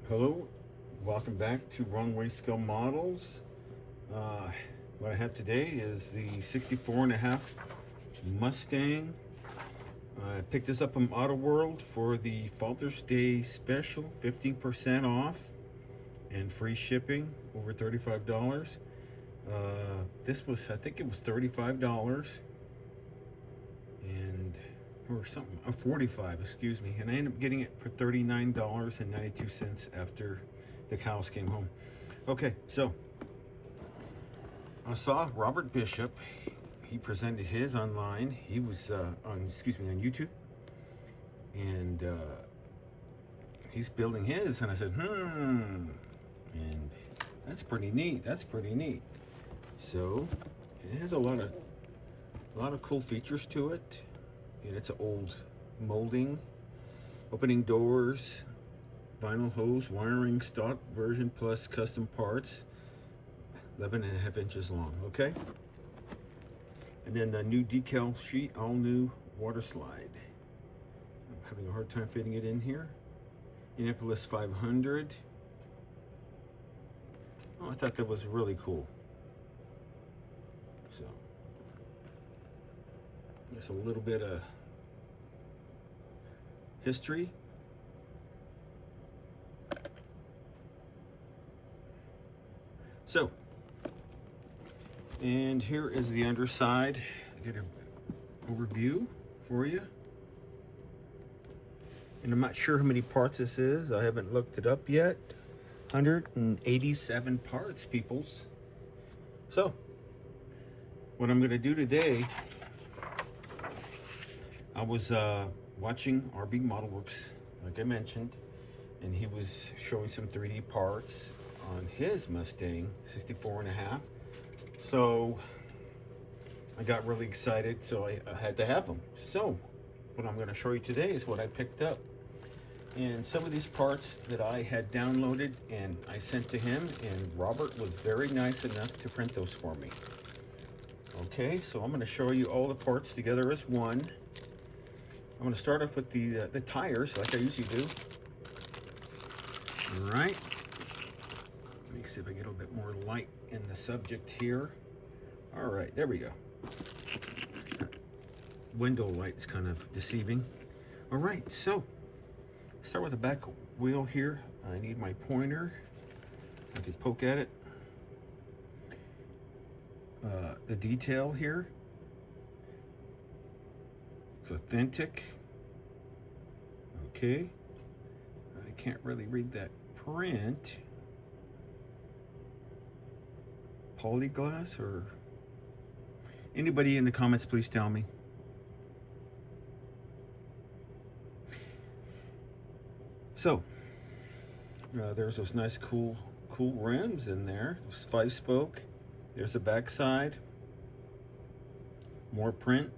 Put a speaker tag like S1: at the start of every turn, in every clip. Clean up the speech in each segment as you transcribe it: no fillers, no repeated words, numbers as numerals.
S1: Hello, welcome back to Wrong Way Scale Models. What I have today is the 64.5 Mustang. I picked this up from Auto World for the Father's Day special, 15% off and free shipping, over $35. This was, I think it was $35 and or something, 45, excuse me, and I ended up getting it for $39.92 after the cows came home. Okay, so I saw Robert Bishop. He presented his online. He was on YouTube, and he's building his, and I said, and that's pretty neat. That's pretty neat. So it has a lot of cool features to it. It's an old molding, opening doors, vinyl hose, wiring, stock version plus custom parts, 11.5 inches long, okay? And then the new decal sheet, all new water slide. I'm having a hard time fitting it in here. Indianapolis 500. Oh, I thought that was really cool. So, there's a little bit of history. So, and here is the underside. I get an overview for you. And I'm not sure how many parts this is. I haven't looked it up yet. 187 parts, peoples. So, what I'm gonna do today, I was watching RB Model Works, like I mentioned, and he was showing some 3D parts on his Mustang 64.5. So I got really excited, so I had to have them. So what I'm going to show you today is what I picked up. And some of these parts that I had downloaded and I sent to him, and Robert was very nice enough to print those for me. Okay, so I'm going to show you all the parts together as one. I'm going to start off with the tires, like I usually do. All right. Let me see if I get a little bit more light in the subject here. All right, there we go. Window light is kind of deceiving. All right, so start with the back wheel here. I need my pointer. I can poke at it. The detail here. It's authentic. Okay. I can't really read that print. Polyglass, or anybody in the comments, please tell me. So there's those nice cool rims in there. Those 5-spoke. There's the back side. More print.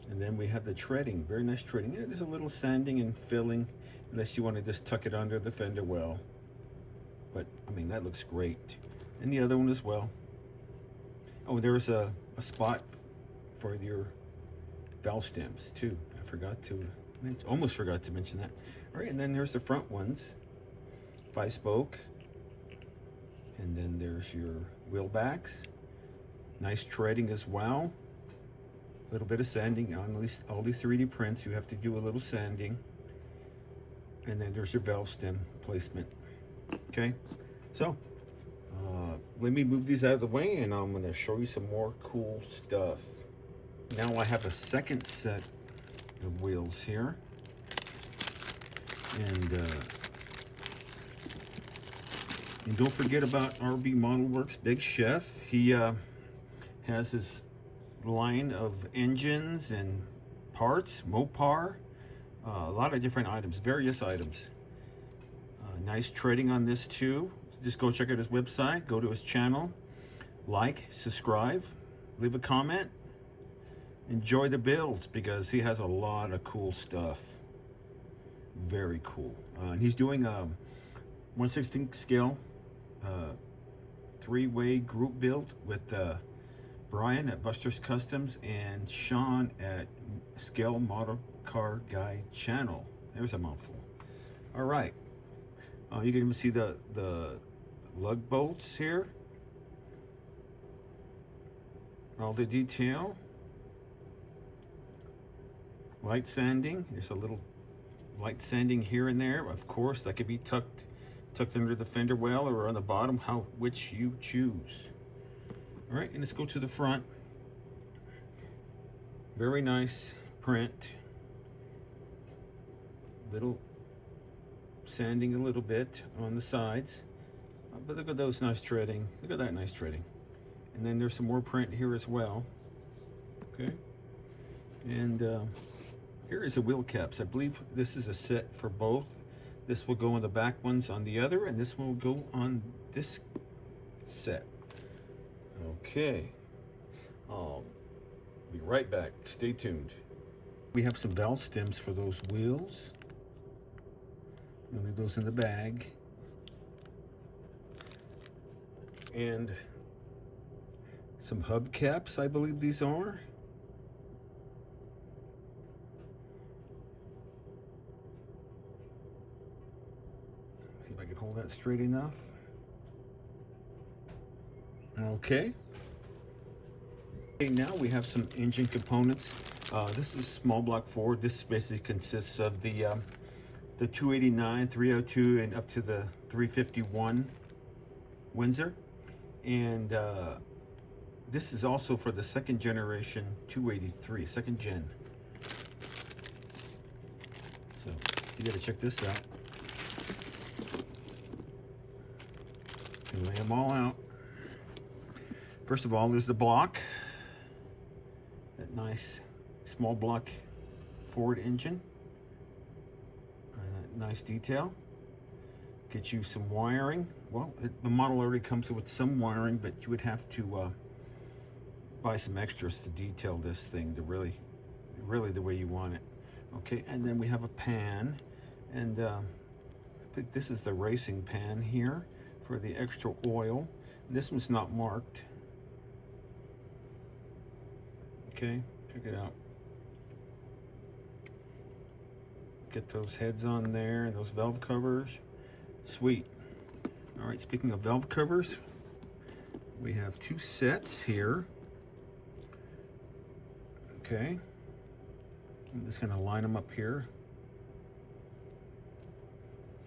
S1: And then we have the treading, very nice treading. Yeah, there's a little sanding and filling, unless you want to just tuck it under the fender well. But I mean, that looks great. And the other one as well. Oh, there's a spot for your valve stems too. I almost forgot to mention that. All right, and then there's the front ones, 5-spoke. And then there's your wheel backs. Nice treading as well. A little bit of sanding on all these 3D prints. You have to do a little sanding. And then there's your valve stem placement. Okay, so let me move these out of the way, and I'm going to show you some more cool stuff. Now I have a second set of wheels here, and don't forget about RB Model Works Big Chef. He has his line of engines and parts, Mopar, a lot of different items, various items. Nice trading on this too. Just go check out his website, go to his channel, like, subscribe, leave a comment, enjoy the builds, because he has a lot of cool stuff. Very cool. And he's doing a 1/16 scale 3-way group build with Brian at Buster's Customs and Sean at Scale Model Car Guy channel. There's a mouthful. All right. You can even see the lug bolts here. All the detail. Light sanding. There's a little light sanding here and there. Of course, that could be tucked under the fender well or on the bottom, which you choose. All right, and let's go to the front. Very nice print. Little sanding a little bit on the sides, but look at those nice treading. Look at that nice treading. And then there's some more print here as well. Okay, and here is the wheel caps. I believe this is a set for both. This will go on the back ones on the other, and this one will go on this set. Okay, I'll be right back. Stay tuned. We have some valve stems for those wheels. I'll leave those in the bag. And some hubcaps, I believe these are. See if I can hold that straight enough. Okay. Now we have some engine components. This is small block Ford. This basically consists of the 289, 302, and up to the 351 Windsor. And this is also for the second generation 283, second gen. So you gotta check this out. And lay them all out. First of all, there's the block. That nice small block Ford engine. Nice detail. Get you some wiring. Well, the model already comes with some wiring, but you would have to buy some extras to detail this thing to really the way you want it. Okay, and then we have a pan, and I think this is the racing pan here for the extra oil. This one's not marked. Okay, check it out. Get those heads on there and those valve covers. Sweet. All right, speaking of valve covers, we have two sets here. Okay. I'm just gonna line them up here.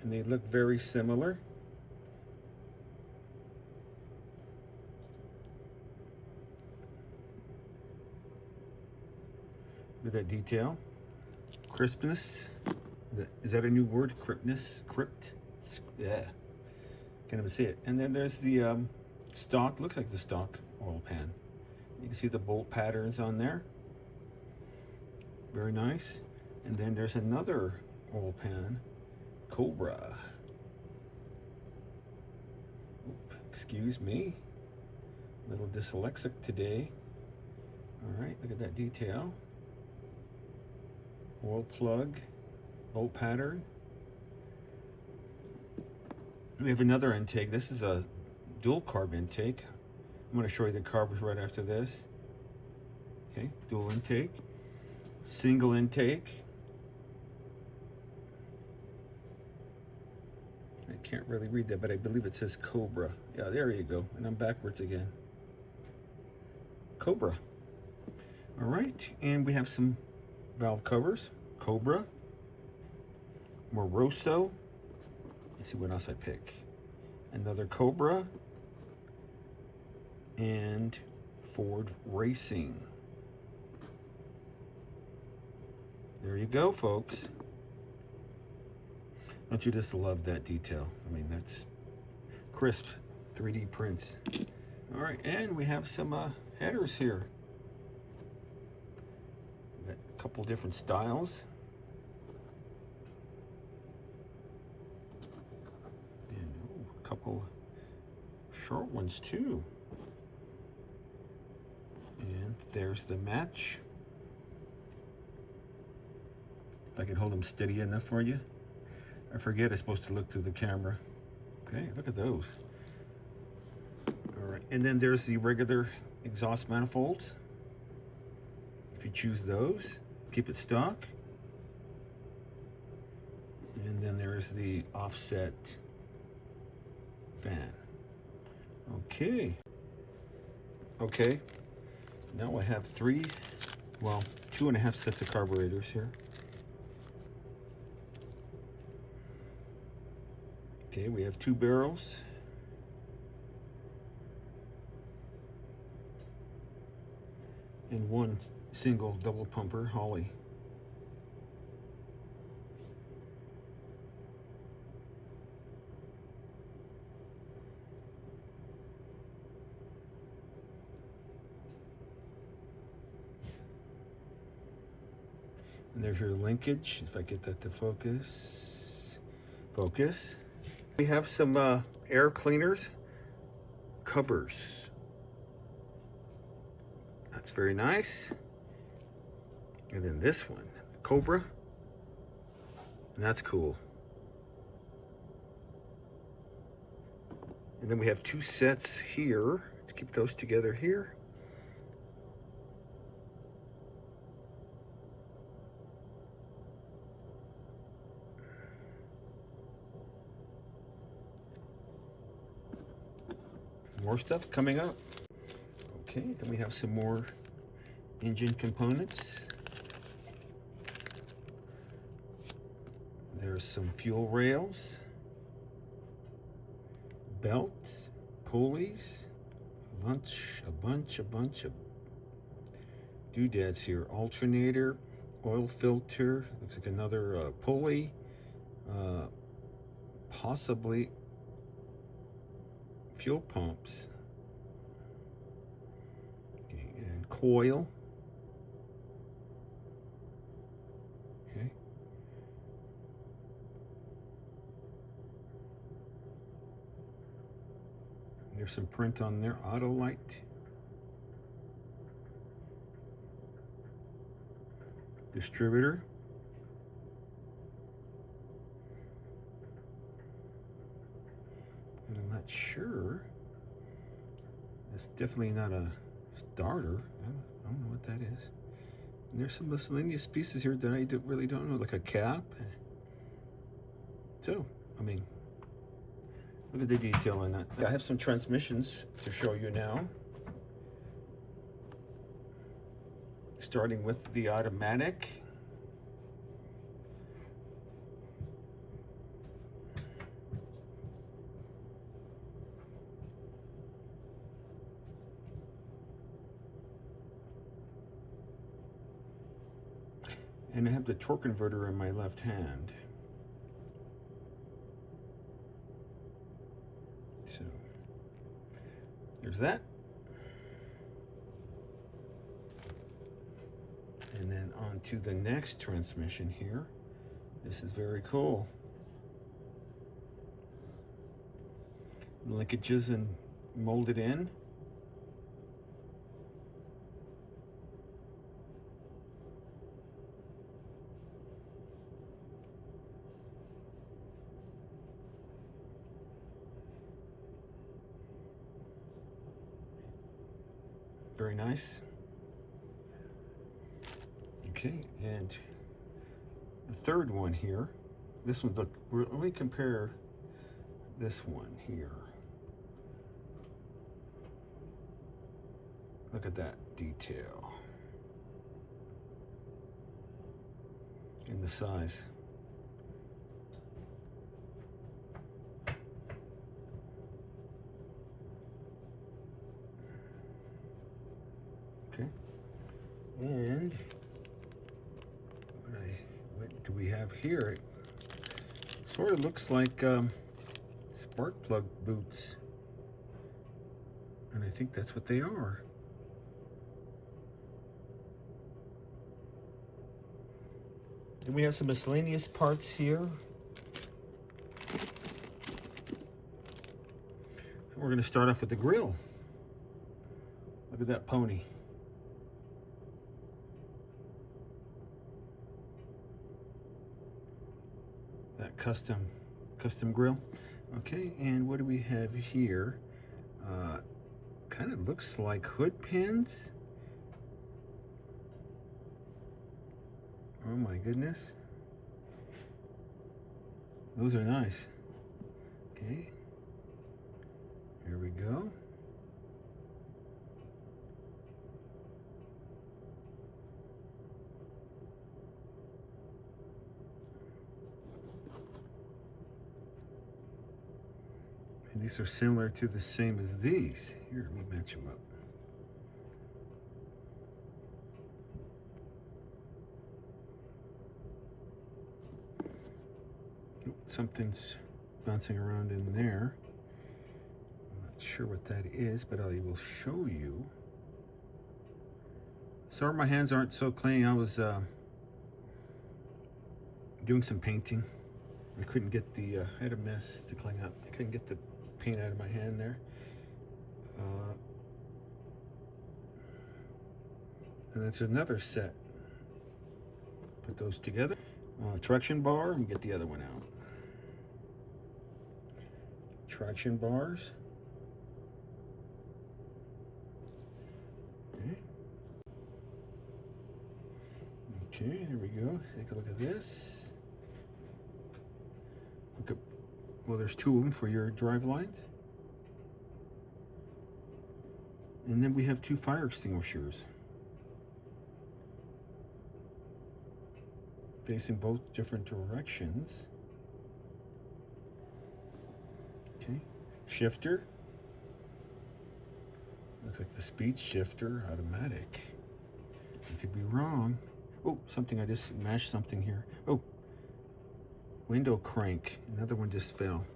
S1: And they look very similar. With that detail. Crispness. Is that a new word? Crispness? Crypt? Yeah. Can't even see it. And then there's the stock. Looks like the stock oil pan. You can see the bolt patterns on there. Very nice. And then there's another oil pan. Cobra. Oop, excuse me. A little dyslexic today. All right, look at that detail. Oil plug, bolt pattern. We have another intake. This is a dual carb intake. I'm going to show you the carbs right after this. Okay, dual intake, single intake. I can't really read that, but I believe it says Cobra. Yeah, there you go. And I'm backwards again. Cobra. All right, and we have some valve covers. Cobra, Moroso. Let's see what else I pick. Another Cobra, and Ford Racing. There you go, folks. Don't you just love that detail? I mean, that's crisp 3D prints. All right, and we have some headers here. Got a couple different styles. And a couple short ones too. And there's the match. If I can hold them steady enough for you. I forget it's supposed to look through the camera. Okay, look at those. All right, and then there's the regular exhaust manifolds. If you choose those, keep it stock. And then there's the offset fan. Okay. Okay. Now I have 2.5 sets of carburetors here. Okay, we have 2 barrels. And 1 single double pumper Holly. And there's your linkage, if I get that to focus. Focus. We have some air cleaners covers. That's very nice. And then this one, Cobra. And that's cool. And then we have 2 sets here. Let's keep those together here. More stuff coming up. Okay, then we have some more engine components. There's some fuel rails, belts, pulleys, a bunch of doodads here. Alternator, oil filter, looks like another pulley, possibly fuel pumps. Okay, and coil. Okay. There's some print on there. Auto light. Distributor. And I'm not sure. It's definitely not a starter. I don't know what that is. And there's some miscellaneous pieces here that I really don't know, like a cap. So, I mean, look at the detail on that. I have some transmissions to show you now. Starting with the automatic. And I have the torque converter in my left hand. So, there's that. And then on to the next transmission here. This is very cool. Linkages and molded in. Very nice. Okay, and the third one here. This one, look, let me compare this one here. Look at that detail. And the size. Okay. And what do we have here? It sort of looks like spark plug boots. And I think that's what they are. Then we have some miscellaneous parts here. We're going to start off with the grill. Look at that pony. That custom grill. Okay, and what do we have here? Kind of looks like hood pins. Oh my goodness. Those are nice. Okay. Here we go. And these are similar to the same as these. Here, let me match them up. Something's bouncing around in there. I'm not sure what that is, but I will show you. Sorry my hands aren't so clean. I was doing some painting. I couldn't get the, I had a mess to clean up. I couldn't get the paint out of my hand there. And that's another set. Put those together. Traction bar, and get the other one out. Traction bars. Okay, here we go. Take a look at this. Look at, well, there's two of them for your drive lines. And then we have two fire extinguishers. Facing both different directions. Okay, shifter. Looks like the speed shifter, automatic. I could be wrong. Oh, something, I just mashed something here. Oh, window crank. Another one just fell.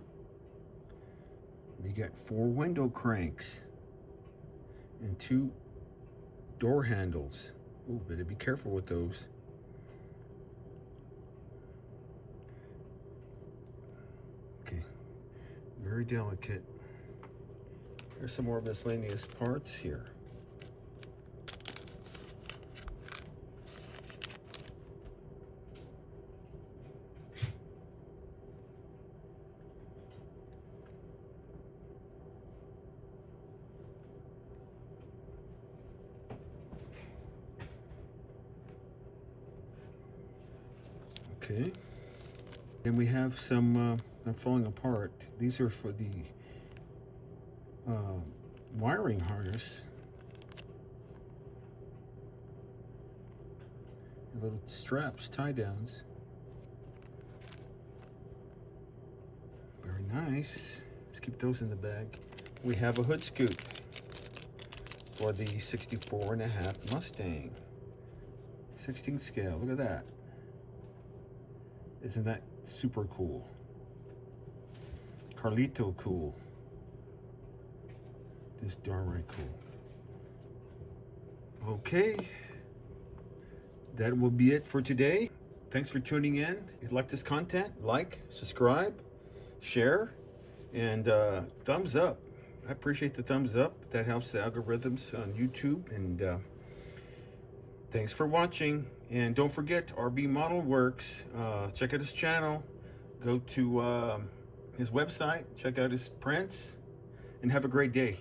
S1: We got 4 window cranks and 2 door handles. Oh, better be careful with those. Okay, very delicate. There's some more miscellaneous parts here. Okay, then we have some, I'm falling apart. These are for the wiring harness. Little straps, tie downs. Very nice. Let's keep those in the bag. We have a hood scoop for the 64.5 Mustang. 16 scale, look at that. Isn't that super cool? Carlito cool. Just darn right cool. Okay. That will be it for today. Thanks for tuning in. If you like this content, like, subscribe, share, and thumbs up. I appreciate the thumbs up. That helps the algorithms on YouTube. And thanks for watching. And don't forget, RB Model Works. Check out his channel. Go to his website. Check out his prints. And have a great day.